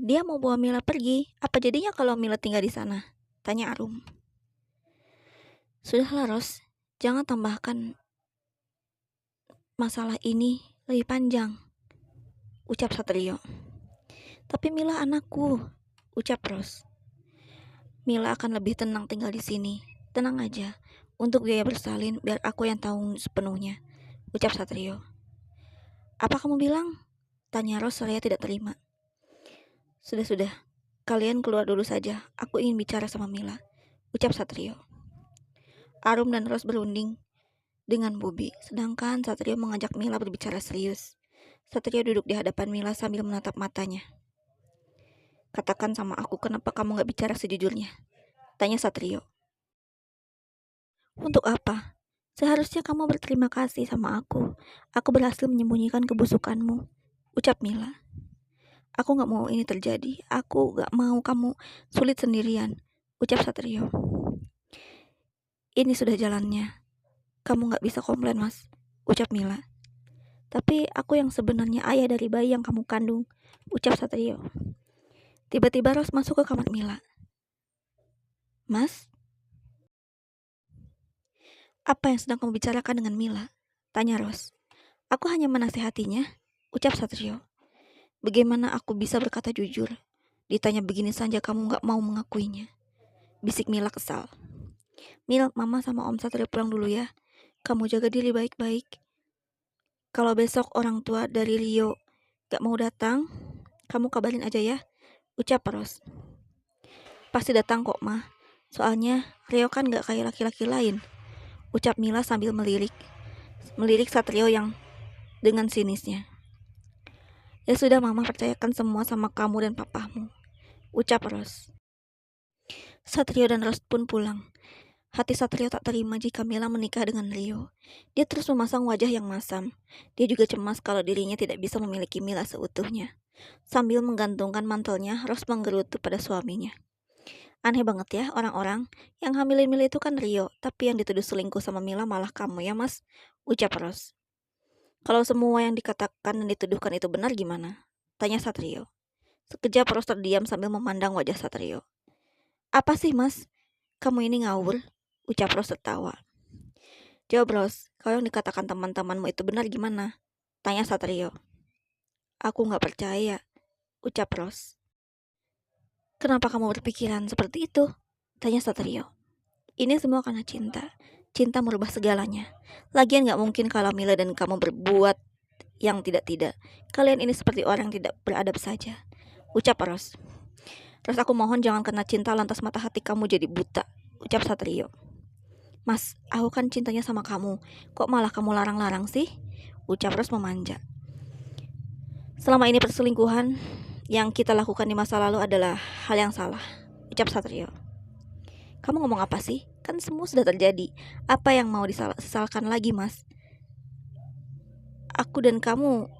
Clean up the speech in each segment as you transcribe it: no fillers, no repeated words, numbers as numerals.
Dia mau bawa Mila pergi. Apa jadinya kalau Mila tinggal di sana? Tanya Arum. Sudahlah Ros, jangan tambahkan masalah ini lebih panjang, ucap Satrio. Tapi Mila anakku, ucap Ros. Mila akan lebih tenang tinggal di sini. Tenang aja, untuk biaya bersalin biar aku yang tanggung sepenuhnya, ucap Satrio. Apa kamu bilang? Tanya Ros seraya tidak terima. Sudah, kalian keluar dulu saja. Aku ingin bicara sama Mila, ucap Satrio. Arum dan Ros berunding dengan Bobi, sedangkan Satrio mengajak Mila berbicara serius. Satrio duduk di hadapan Mila sambil menatap matanya. Katakan sama aku kenapa kamu gak bicara sejujurnya, tanya Satrio. Untuk apa? Seharusnya kamu berterima kasih sama aku. Aku berhasil menyembunyikan kebusukanmu, ucap Mila. Aku gak mau ini terjadi. Aku gak mau kamu sulit sendirian, ucap Satrio. Ini sudah jalannya. Kamu gak bisa komplain, Mas, ucap Mila. Tapi aku yang sebenarnya ayah dari bayi yang kamu kandung, ucap Satrio. Tiba-tiba Ros masuk ke kamar Mila. Mas, apa yang sedang kamu bicarakan dengan Mila? Tanya Ros. Aku hanya menasihatinya, ucap Satrio. Bagaimana aku bisa berkata jujur? Ditanya begini saja kamu gak mau mengakuinya, bisik Mila kesal. Mil, Mama sama Om Satrio pulang dulu ya. Kamu jaga diri baik-baik. Kalau besok orang tua dari Rio gak mau datang, kamu kabarin aja ya, ucap Ros. Pasti datang kok, Ma. Soalnya Rio kan gak kayak laki-laki lain, ucap Mila sambil melirik Satrio yang dengan sinisnya. Ya sudah, Mama percayakan semua sama kamu dan papamu, ucap Ros. Satrio dan Ros pun pulang. Hati Satrio tak terima jika Mila menikah dengan Rio. Dia terus memasang wajah yang masam. Dia juga cemas kalau dirinya tidak bisa memiliki Mila seutuhnya. Sambil menggantungkan mantelnya, Ros menggerutu pada suaminya. Aneh banget ya orang-orang. Yang hamilin Mila itu kan Rio, tapi yang dituduh selingkuh sama Mila malah kamu ya, Mas, ucap Ros. Kalau semua yang dikatakan dan dituduhkan itu benar gimana? Tanya Satrio. Sekejap Ros terdiam sambil memandang wajah Satrio. Apa sih, Mas? Kamu ini ngawur, ucap Ros tertawa. Jawab Ros, kalau yang dikatakan teman-temanmu itu benar gimana? Tanya Satrio. Aku gak percaya, ucap Ros. Kenapa kamu berpikiran seperti itu? Tanya Satrio. Ini semua karena cinta. Cinta merubah segalanya. Lagian gak mungkin kalau Mila dan kamu berbuat yang tidak-tidak. Kalian ini seperti orang yang tidak beradab saja, ucap Ros. Ros, aku mohon jangan kena cinta lantas mata hati kamu jadi buta, ucap Satrio. Mas, aku kan cintanya sama kamu. Kok malah kamu larang-larang sih? Ucap Ros memanja. Selama ini perselingkuhan yang kita lakukan di masa lalu adalah hal yang salah, ucap Satrio. Kamu ngomong apa sih? Kan semua sudah terjadi. Apa yang mau disesalkan lagi, Mas? Aku dan kamu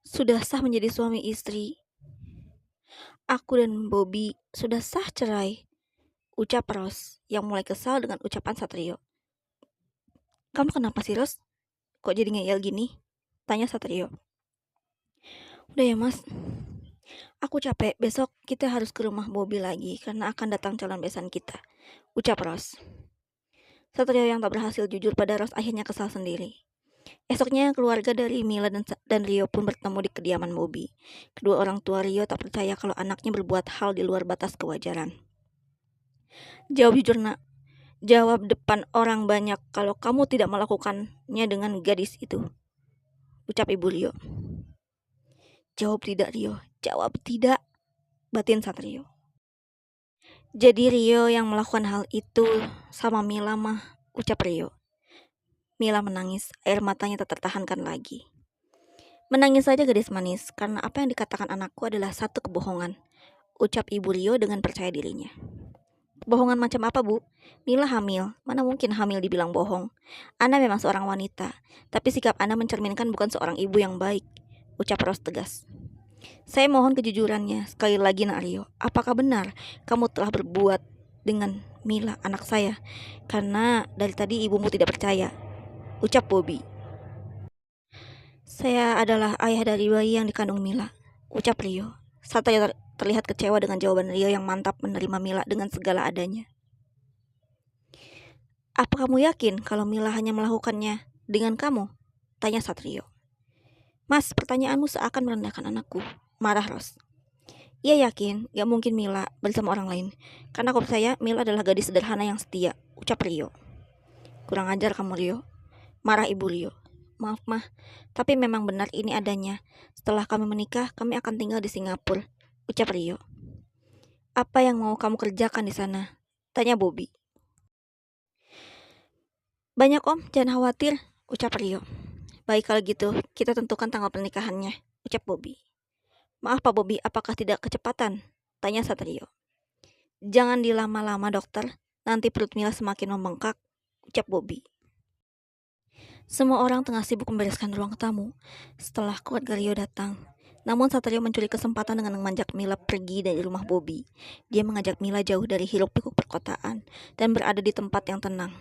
sudah sah menjadi suami istri. Aku dan Bobi sudah sah cerai, ucap Ros yang mulai kesal dengan ucapan Satrio. Kamu kenapa sih, Ros? Kok jadi ngeyel gini? Tanya Satrio. Udah ya, Mas. Aku capek, besok kita harus ke rumah Bobi lagi karena akan datang calon besan kita, ucap Ros. Satrio yang tak berhasil jujur pada Ros akhirnya kesal sendiri. Esoknya keluarga dari Mila dan Rio pun bertemu di kediaman Bobi. Kedua orang tua Rio tak percaya kalau anaknya berbuat hal di luar batas kewajaran. Jawab jujur, Nak. Jawab depan orang banyak kalau kamu tidak melakukannya dengan gadis itu, ucap Ibu Rio. Jawab tidak, Rio. Jawab tidak, batin Satrio. Jadi Rio yang melakukan hal itu sama Mila mah, ucap Rio. Mila menangis, air matanya tak tertahankan lagi. Menangis saja gadis manis, karena apa yang dikatakan anakku adalah satu kebohongan, ucap Ibu Rio dengan percaya dirinya. Kebohongan macam apa, Bu? Mila hamil, mana mungkin hamil dibilang bohong. Anda memang seorang wanita, tapi sikap Anda mencerminkan bukan seorang ibu yang baik, ucap Ros tegas. Saya mohon kejujurannya, sekali lagi Nak Rio, apakah benar kamu telah berbuat dengan Mila, anak saya? Karena dari tadi ibumu tidak percaya, ucap Bobi. Saya adalah ayah dari bayi yang dikandung Mila, ucap Rio. Satrio terlihat kecewa dengan jawaban Rio yang mantap menerima Mila dengan segala adanya. Apa kamu yakin kalau Mila hanya melakukannya dengan kamu? Tanya Satrio. Mas, pertanyaanmu seakan merendahkan anakku. Marah Ros. Ia yakin gak mungkin Mila bersama orang lain. Karena aku percaya Mila adalah gadis sederhana yang setia. Ucap Rio. Kurang ajar kamu Rio. Marah ibu Rio. Maaf mah, tapi memang benar ini adanya. Setelah kami menikah, kami akan tinggal di Singapura. Ucap Rio. Apa yang mau kamu kerjakan di sana? Tanya Bobby. Banyak om, jangan khawatir. Ucap Rio. Baik kalau gitu, kita tentukan tanggal pernikahannya. Ucap Bobby. Maaf Pak Bobby, apakah tidak kecepatan? Tanya Satrio. Jangan dilama-lama dokter, nanti perut Mila semakin membengkak. Ucap Bobby. Semua orang tengah sibuk membereskan ruang tamu setelah keluarga Rio datang. Namun Satrio mencuri kesempatan dengan mengajak Mila pergi dari rumah Bobby. Dia mengajak Mila jauh dari hiruk-pikuk perkotaan dan berada di tempat yang tenang.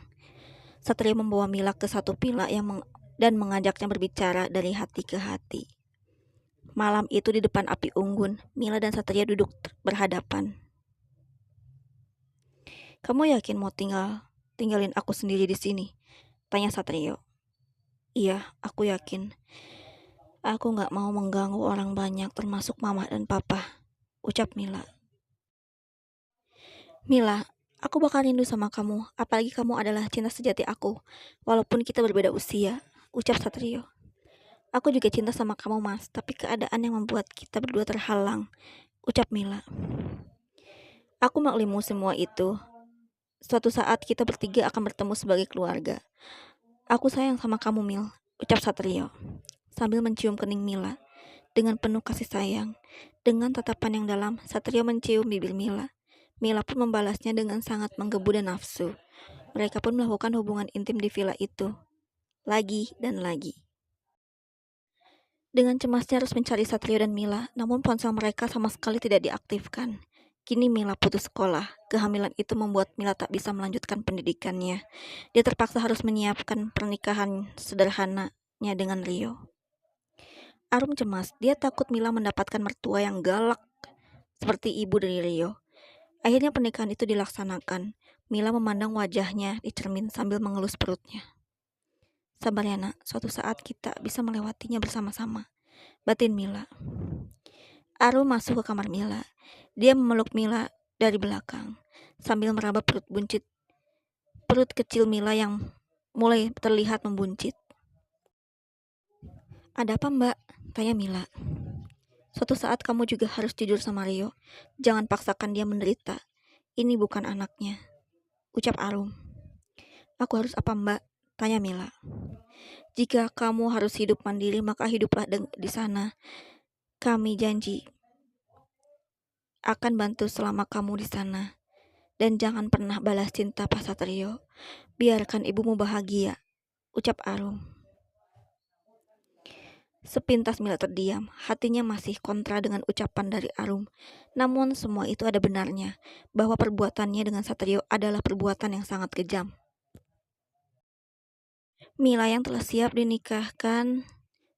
Satrio membawa Mila ke satu villa dan mengajaknya berbicara dari hati ke hati. Malam itu di depan api unggun, Mila dan Satrio duduk berhadapan. Kamu yakin mau tinggalin aku sendiri di sini? Tanya Satrio. Iya, aku yakin. Aku gak mau mengganggu orang banyak termasuk mama dan papa. Ucap Mila. Mila, aku bakal rindu sama kamu, apalagi kamu adalah cinta sejati aku, walaupun kita berbeda usia. Ucap Satrio. Aku juga cinta sama kamu mas, tapi keadaan yang membuat kita berdua terhalang. Ucap Mila. Aku maklimu semua itu. Suatu saat kita bertiga akan bertemu sebagai keluarga. Aku sayang sama kamu Mil. Ucap Satrio. Sambil mencium kening Mila. Dengan penuh kasih sayang. Dengan tatapan yang dalam, Satrio mencium bibir Mila. Mila pun membalasnya dengan sangat menggebu dan nafsu. Mereka pun melakukan hubungan intim di villa itu. Lagi dan lagi. Dengan cemasnya harus mencari Satrio dan Mila, namun ponsel mereka sama sekali tidak diaktifkan. Kini Mila putus sekolah. Kehamilan itu membuat Mila tak bisa melanjutkan pendidikannya. Dia terpaksa harus menyiapkan pernikahan sederhananya dengan Rio. Arum cemas. Dia takut Mila mendapatkan mertua yang galak seperti ibu dari Rio. Akhirnya pernikahan itu dilaksanakan. Mila memandang wajahnya di cermin sambil mengelus perutnya. Sabar ya nak, suatu saat kita bisa melewatinya bersama-sama. Batin Mila. Arum masuk ke kamar Mila. Dia memeluk Mila dari belakang sambil meraba perut kecil Mila yang mulai terlihat membuncit. Ada apa mbak? Tanya Mila. Suatu saat kamu juga harus jujur sama Rio. Jangan paksakan dia menderita. Ini bukan anaknya. Ucap Arum. Aku harus apa mbak? Tanya Mila. Jika kamu harus hidup mandiri, maka hiduplah di sana. Kami janji akan bantu selama kamu di sana. Dan jangan pernah balas cinta Pak Satrio. Biarkan ibumu bahagia. Ucap Arum. Sepintas Mila terdiam, hatinya masih kontra dengan ucapan dari Arum. Namun semua itu ada benarnya, bahwa perbuatannya dengan Satrio adalah perbuatan yang sangat kejam. Mila yang telah siap dinikahkan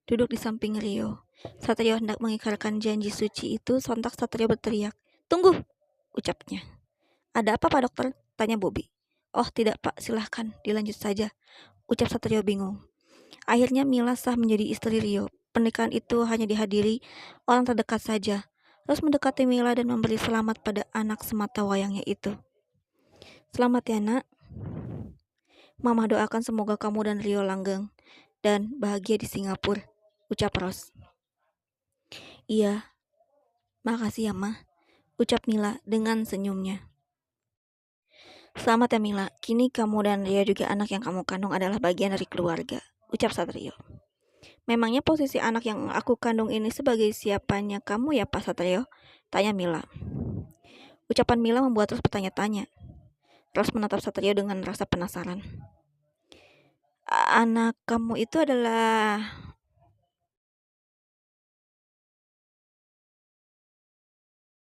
duduk di samping Rio. Satrio hendak mengikrarkan janji suci itu, sontak Satrio berteriak. Tunggu, ucapnya. Ada apa Pak Dokter? Tanya Bobby. Oh tidak Pak, silahkan dilanjut saja. Ucap Satrio bingung. Akhirnya Mila sah menjadi istri Rio. Pernikahan itu hanya dihadiri orang terdekat saja. Terus mendekati Mila dan memberi selamat pada anak semata wayangnya itu. Selamat ya nak. Mama doakan semoga kamu dan Rio langgeng dan bahagia di Singapura. Ucap Ros. Iya, makasih ya Ma. Ucap Mila dengan senyumnya. Selamat ya Mila, kini kamu dan Rio juga anak yang kamu kandung adalah bagian dari keluarga. Ucap Satrio. Memangnya posisi anak yang aku kandung ini sebagai siapanya kamu ya Pak Satrio? Tanya Mila. Ucapan Mila membuat Ros bertanya-tanya. Ros menatap Satrio dengan rasa penasaran. Anak kamu itu adalah